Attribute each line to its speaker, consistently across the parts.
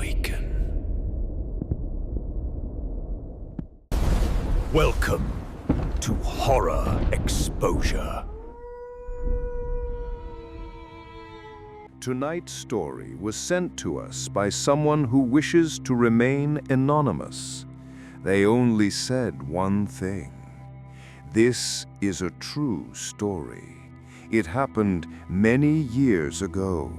Speaker 1: awaken. Welcome to Horror Exposure.
Speaker 2: Tonight's story was sent to us by someone who wishes to remain anonymous. They only said one thing. This is a true story. It happened many years ago.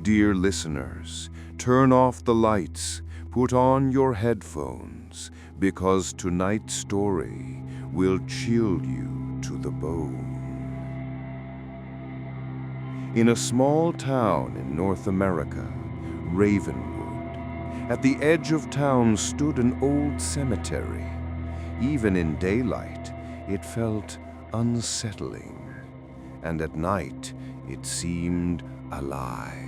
Speaker 2: Dear listeners, turn off the lights, put on your headphones, because tonight's story will chill you to the bone. In a small town in North America, Ravenwood, at the edge of town stood an old cemetery. Even in daylight, it felt unsettling, and at night, it seemed alive.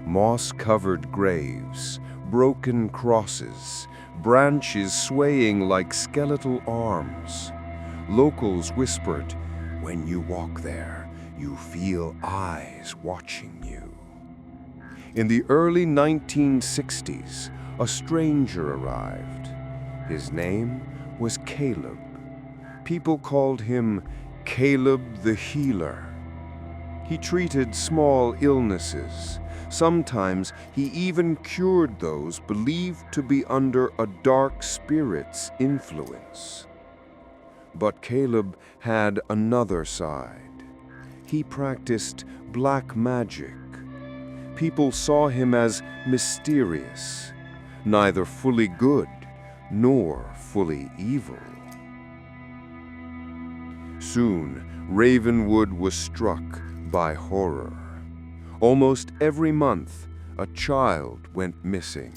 Speaker 2: Moss-covered graves, broken crosses, branches swaying like skeletal arms. Locals whispered, "When you walk there, you feel eyes watching you." In the early 1960s, a stranger arrived. His name was Caleb. People called him Caleb the Healer. He treated small illnesses. Sometimes he even cured those believed to be under a dark spirit's influence. But Caleb had another side. He practiced black magic. People saw him as mysterious, neither fully good nor fully evil. Soon, Ravenwood was struck by horror. Almost every month, a child went missing.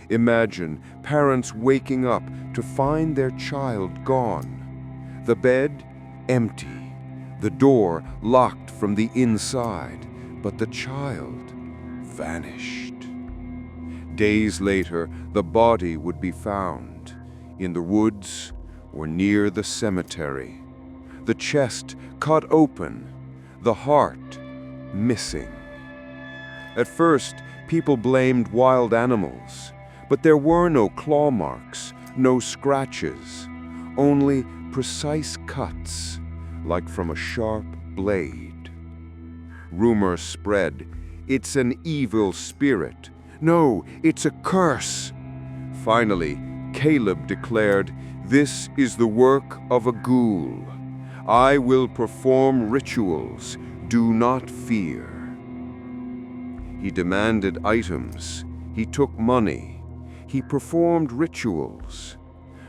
Speaker 2: Imagine parents waking up to find their child gone. The bed empty, the door locked from the inside, but the child vanished. Days later, the body would be found in the woods or near the cemetery. The chest cut open, the heart missing. At first, people blamed wild animals, but there were no claw marks, no scratches, only precise cuts, like from a sharp blade. Rumors spread, "It's an evil spirit. No, it's a curse." Finally, Caleb declared, "This is the work of a ghoul. I will perform rituals. Do not fear." He demanded items. He took money. He performed rituals.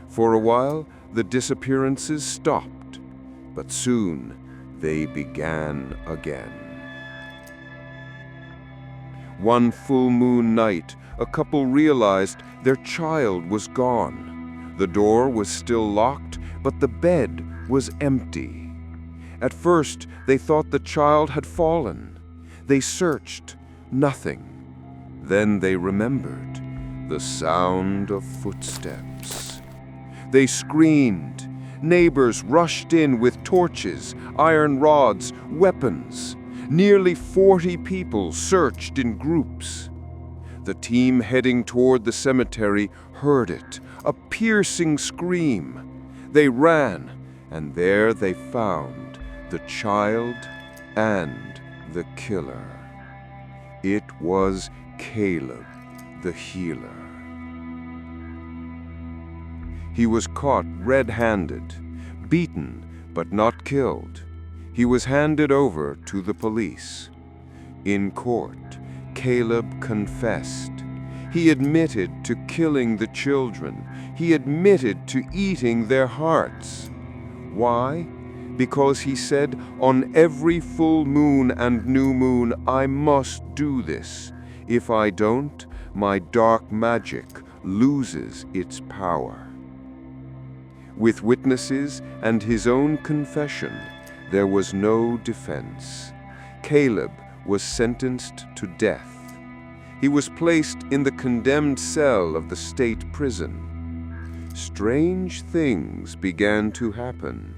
Speaker 2: For a while, the disappearances stopped, but soon they began again. One full moon night, a couple realized their child was gone. The door was still locked, but the bed was empty. At first, they thought the child had fallen. They searched, nothing. Then they remembered the sound of footsteps. They screamed. Neighbors rushed in with torches, iron rods, weapons. Nearly 40 people searched in groups. The team heading toward the cemetery heard it, a piercing scream. They ran, and there they found the child and the killer. It was Caleb, the Healer. He was caught red-handed, beaten but not killed. He was handed over to the police. In court, Caleb confessed. He admitted to killing the children. He admitted to eating their hearts. Why? Because he said, "On every full moon and new moon, I must do this. If I don't, my dark magic loses its power." With witnesses and his own confession, there was no defense. Caleb was sentenced to death. He was placed in the condemned cell of the state prison. Strange things began to happen.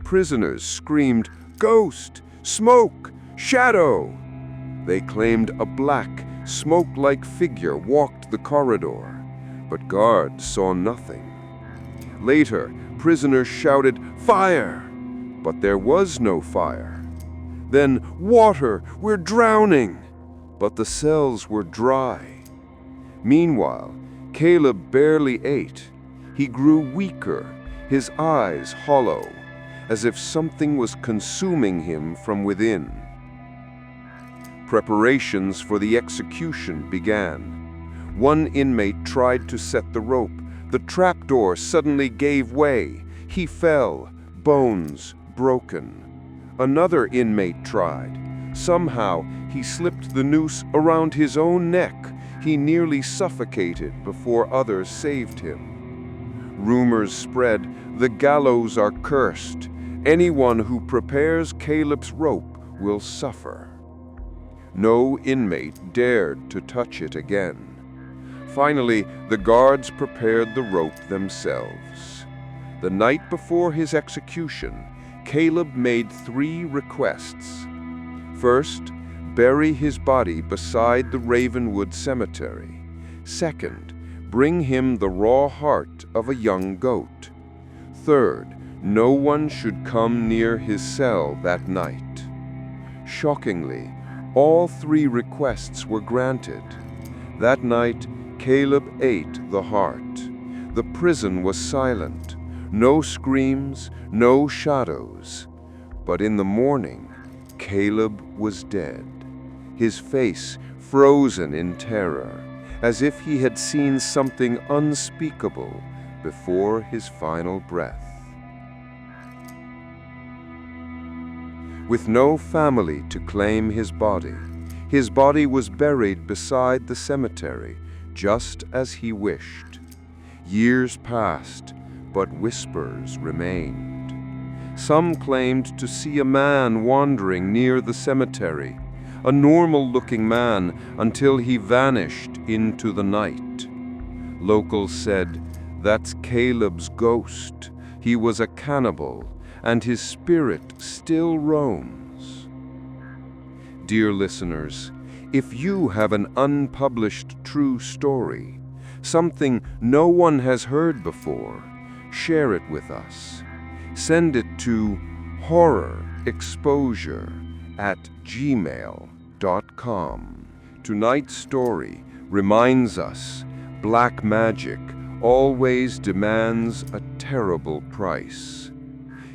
Speaker 2: Prisoners screamed, "Ghost! Smoke! Shadow!" They claimed a black, smoke-like figure walked the corridor, but guards saw nothing. Later, prisoners shouted, "Fire!" but there was no fire. Then, "Water! We're drowning!" but the cells were dry. Meanwhile, Caleb barely ate. He grew weaker, his eyes hollow, as if something was consuming him from within. Preparations for the execution began. One inmate tried to set the rope. The trapdoor suddenly gave way. He fell, bones broken. Another inmate tried. Somehow, he slipped the noose around his own neck. He nearly suffocated before others saved him. Rumors spread, "The gallows are cursed. Anyone who prepares Caleb's rope will suffer." No inmate dared to touch it again. Finally, the guards prepared the rope themselves. The night before his execution, Caleb made 3 requests. First, bury his body beside the Ravenwood cemetery. Second, bring him the raw heart of a young goat. Third, no one should come near his cell that night. Shockingly, all 3 requests were granted. That night, Caleb ate the heart. The prison was silent. No screams, no shadows. But in the morning, Caleb was dead, his face frozen in terror, as if he had seen something unspeakable before his final breath. With no family to claim his body was buried beside the cemetery, just as he wished. Years passed, but whispers remained. Some claimed to see a man wandering near the cemetery, a normal-looking man until he vanished into the night. Locals said, "That's Caleb's ghost. He was a cannibal, and his spirit still roams." Dear listeners, if you have an unpublished true story, something no one has heard before, share it with us. Send it to horrorexposure@gmail.com. Tonight's story reminds us black magic always demands a terrible price.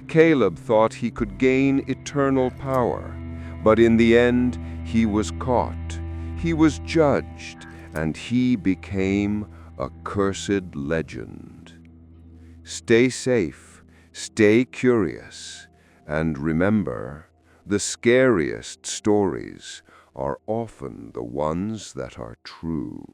Speaker 2: Caleb thought he could gain eternal power, but in the end, he was caught. He was judged, and he became a cursed legend. Stay safe, stay curious, and remember, the scariest stories are often the ones that are true.